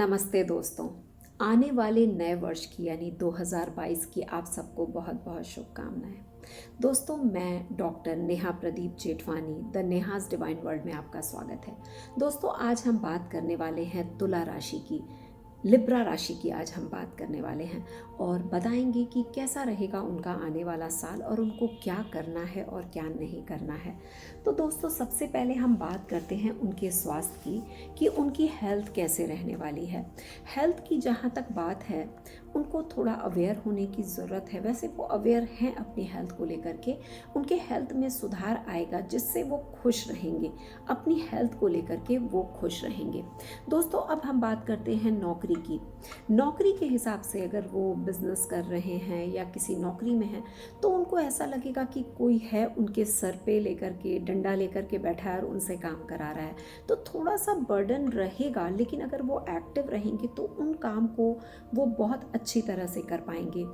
नमस्ते दोस्तों। आने वाले नए वर्ष की यानी 2022 की आप सबको बहुत बहुत शुभकामनाएं। दोस्तों, मैं doctor Neha Pradeep Jethwani the Neha's divine world में आपका स्वागत है। दोस्तों, आज हम बात करने वाले हैं तुला राशि की, लिब्रा राशि की। आज हम बात करने वाले हैं और बताएंगे कि कैसा रहेगा उनका आने वाला साल और उनको क्या करना है और क्या नहीं करना है। तो दोस्तों, सबसे पहले हम बात करते हैं उनके स्वास्थ्य की कि उनकी हेल्थ कैसे रहने वाली है। हेल्थ की जहाँ तक बात है, उनको थोड़ा अवेयर होने की ज़रूरत है। वैसे वो अवेयर हैं अपनी हेल्थ को लेकर के। उनके हेल्थ में सुधार आएगा जिससे वो खुश रहेंगे, अपनी हेल्थ को लेकर के वो खुश रहेंगे। दोस्तों, अब हम बात करते हैं नौकरी की। नौकरी के हिसाब से अगर वो बिजनेस कर रहे हैं या किसी नौकरी में हैं, तो उनको ऐसा लगेगा कि कोई है उनके सर पे लेकर के, डंडा लेकर के बैठा है और उनसे काम करा रहा है। तो थोड़ा सा बर्डन रहेगा, लेकिन अगर वो एक्टिव रहेंगे तो उन काम को वो बहुत अच्छी तरह से कर पाएंगे।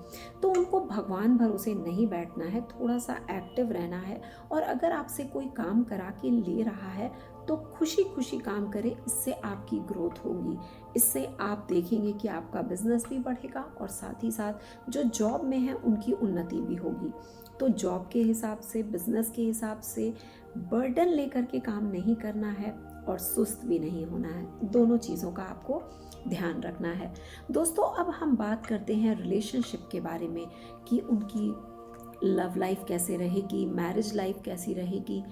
तो उनको भगवान भरोसे नहीं बैठना है, थोड़ा सा एक्टिव रहना है। और अगर आपसे कोई काम करा के ले रहा है तो खुशी खुशी काम करें, इससे आपकी ग्रोथ होगी। इससे आप देखेंगे कि आपका बिजनेस भी बढ़ेगा और साथ ही साथ जो जॉब में है उनकी उन्नति भी होगी। तो जॉब के हिसाब से, बिजनेस के हिसाब से बर्डन लेकर के काम नहीं करना है और सुस्त भी नहीं होना है। दोनों चीज़ों का आपको ध्यान रखना है। दोस्तों, अब हम बात करते हैं रिलेशनशिप के बारे में कि उनकी लव लाइफ कैसे रहेगी, मैरिज लाइफ कैसी रहेगी।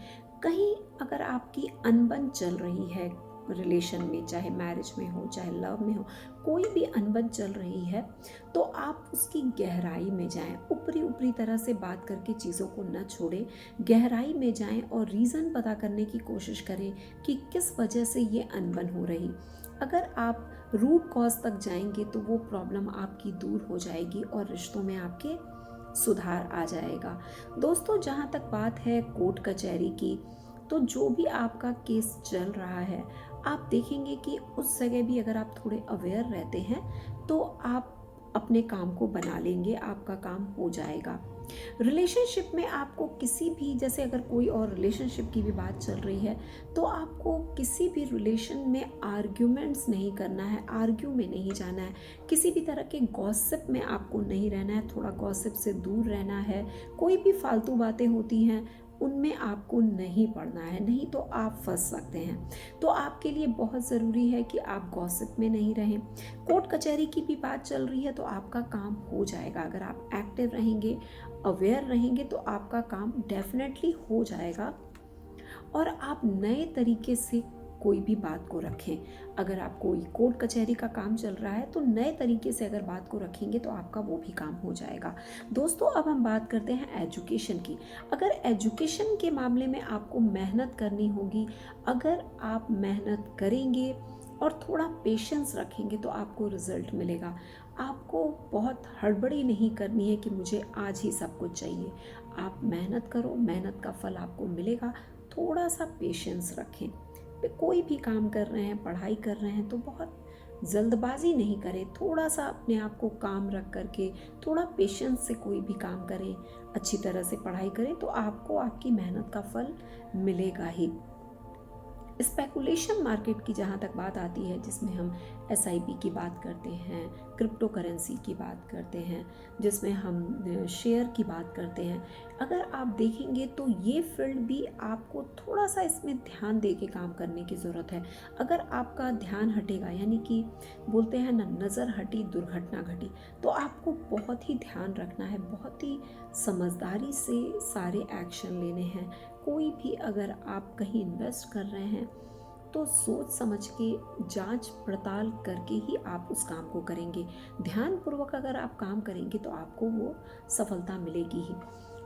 कहीं अगर आपकी अनबन चल रही है रिलेशन में, चाहे मैरिज में हो चाहे लव में हो, कोई भी अनबन चल रही है, तो आप उसकी गहराई में जाएं। ऊपरी ऊपरी तरह से बात करके चीज़ों को न छोड़ें, गहराई में जाएं और रीज़न पता करने की कोशिश करें कि किस वजह से ये अनबन हो रही। अगर आप रूट कॉज तक जाएंगे तो वो प्रॉब्लम आपकी दूर हो जाएगी और रिश्तों में आपके सुधार आ जाएगा। दोस्तों, जहाँ तक बात है कोर्ट कचहरी की, तो जो भी आपका केस चल रहा है, आप देखेंगे कि उस जगह भी अगर आप थोड़े अवेयर रहते हैं तो आप अपने काम को बना लेंगे, आपका काम हो जाएगा। रिलेशनशिप में आपको किसी भी, जैसे अगर कोई और रिलेशनशिप की भी बात चल रही है, तो आपको किसी भी रिलेशन में आर्ग्यूमेंट्स नहीं करना है, आर्ग्यू में नहीं जाना है, किसी भी तरह के गॉसिप में आपको नहीं रहना है, थोड़ा गॉसिप से दूर रहना है। कोई भी फालतू बातें होती हैं उनमें आपको नहीं पड़ना है, नहीं तो आप फंस सकते हैं। तो आपके लिए बहुत ज़रूरी है कि आप गॉसिप में नहीं रहें। कोर्ट कचहरी की भी बात चल रही है तो आपका काम हो जाएगा। अगर आप एक्टिव रहेंगे, अवेयर रहेंगे, तो आपका काम डेफिनेटली हो जाएगा और आप नए तरीके से कोई भी बात को रखें। अगर आप कोई कोर्ट कचहरी का काम चल रहा है तो नए तरीके से अगर बात को रखेंगे तो आपका वो भी काम हो जाएगा। दोस्तों, अब हम बात करते हैं एजुकेशन की। अगर एजुकेशन के मामले में आपको मेहनत करनी होगी, अगर आप मेहनत करेंगे और थोड़ा पेशेंस रखेंगे तो आपको रिजल्ट मिलेगा। आपको बहुत हड़बड़ी नहीं करनी है कि मुझे आज ही सब कुछ चाहिए। आप मेहनत करो, मेहनत का फल आपको मिलेगा। थोड़ा सा पेशेंस रखें। कोई भी काम कर रहे हैं, पढ़ाई कर रहे हैं, तो बहुत जल्दबाजी नहीं करें। थोड़ा सा अपने आप को काम रख करके, थोड़ा पेशेंस से कोई भी काम करें, अच्छी तरह से पढ़ाई करें, तो आपको आपकी मेहनत का फल मिलेगा ही। स्पेकुलेशन मार्केट की जहाँ तक बात आती है, जिसमें हम SIP की बात करते हैं, क्रिप्टो करेंसी की बात करते हैं, जिसमें हम शेयर की बात करते हैं, अगर आप देखेंगे तो ये फील्ड भी आपको थोड़ा सा इसमें ध्यान दे के काम करने की ज़रूरत है। अगर आपका ध्यान हटेगा, यानी कि बोलते हैं ना, नज़र हटी दुर्घटना घटी, तो आपको बहुत ही ध्यान रखना है, बहुत ही समझदारी से सारे एक्शन लेने हैं। कोई भी अगर आप कहीं इन्वेस्ट कर रहे हैं तो सोच समझ के, जांच पड़ताल करके ही आप उस काम को करेंगे। ध्यानपूर्वक अगर आप काम करेंगे तो आपको वो सफलता मिलेगी ही।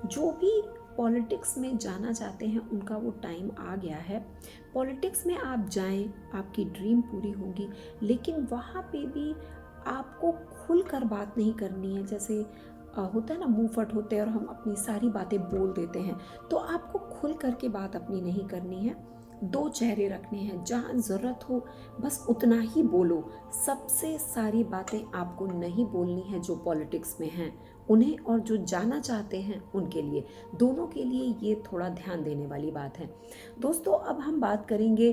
जो भी पॉलिटिक्स में जाना चाहते हैं उनका वो टाइम आ गया है। पॉलिटिक्स में आप जाएं, आपकी ड्रीम पूरी होगी, लेकिन वहाँ पे भी आपको खुलकर बात नहीं करनी है। जैसे होता है ना, मुंह फट होते हैं और हम अपनी सारी बातें बोल देते हैं, तो आपको खुल करके बात अपनी नहीं करनी है। दो चेहरे रखने हैं, जहाँ ज़रूरत हो बस उतना ही बोलो। सबसे सारी बातें आपको नहीं बोलनी है जो पॉलिटिक्स में हैं उन्हें, और जो जाना चाहते हैं उनके लिए, दोनों के लिए ये थोड़ा ध्यान देने वाली बात है। दोस्तों, अब हम बात करेंगे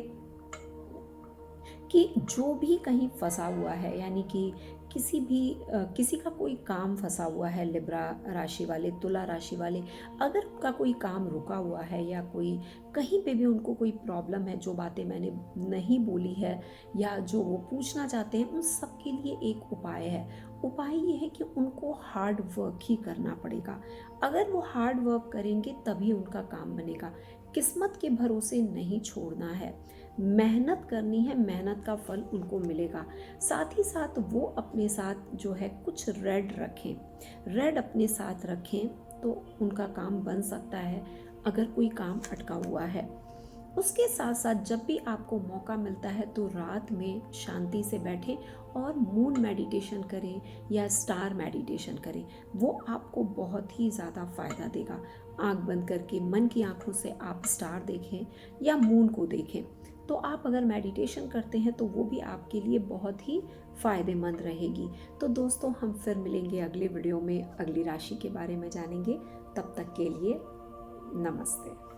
कि जो भी कहीं फंसा हुआ है, यानी कि किसी का कोई काम फंसा हुआ है, लिब्रा राशि वाले, तुला राशि वाले, अगर उनका कोई काम रुका हुआ है या कोई कहीं पे भी उनको कोई प्रॉब्लम है, जो बातें मैंने नहीं बोली है या जो वो पूछना चाहते हैं, उन सब के लिए एक उपाय है। उपाय ये है कि उनको हार्ड वर्क ही करना पड़ेगा। अगर वो हार्ड वर्क करेंगे तभी उनका काम बनेगा। किस्मत के भरोसे नहीं छोड़ना है, मेहनत करनी है, मेहनत का फल उनको मिलेगा। साथ ही साथ वो अपने साथ जो है कुछ रेड रखें, रेड अपने साथ रखें तो उनका काम बन सकता है अगर कोई काम अटका हुआ है। उसके साथ साथ जब भी आपको मौका मिलता है तो रात में शांति से बैठें और मून मेडिटेशन करें या स्टार मेडिटेशन करें, वो आपको बहुत ही ज़्यादा फ़ायदा देगा। आँख बंद करके मन की आँखों से आप स्टार देखें या मून को देखें, तो आप अगर मेडिटेशन करते हैं तो वो भी आपके लिए बहुत ही फ़ायदेमंद रहेगी। तो दोस्तों, हम फिर मिलेंगे अगले वीडियो में, अगली राशि के बारे में जानेंगे। तब तक के लिए नमस्ते।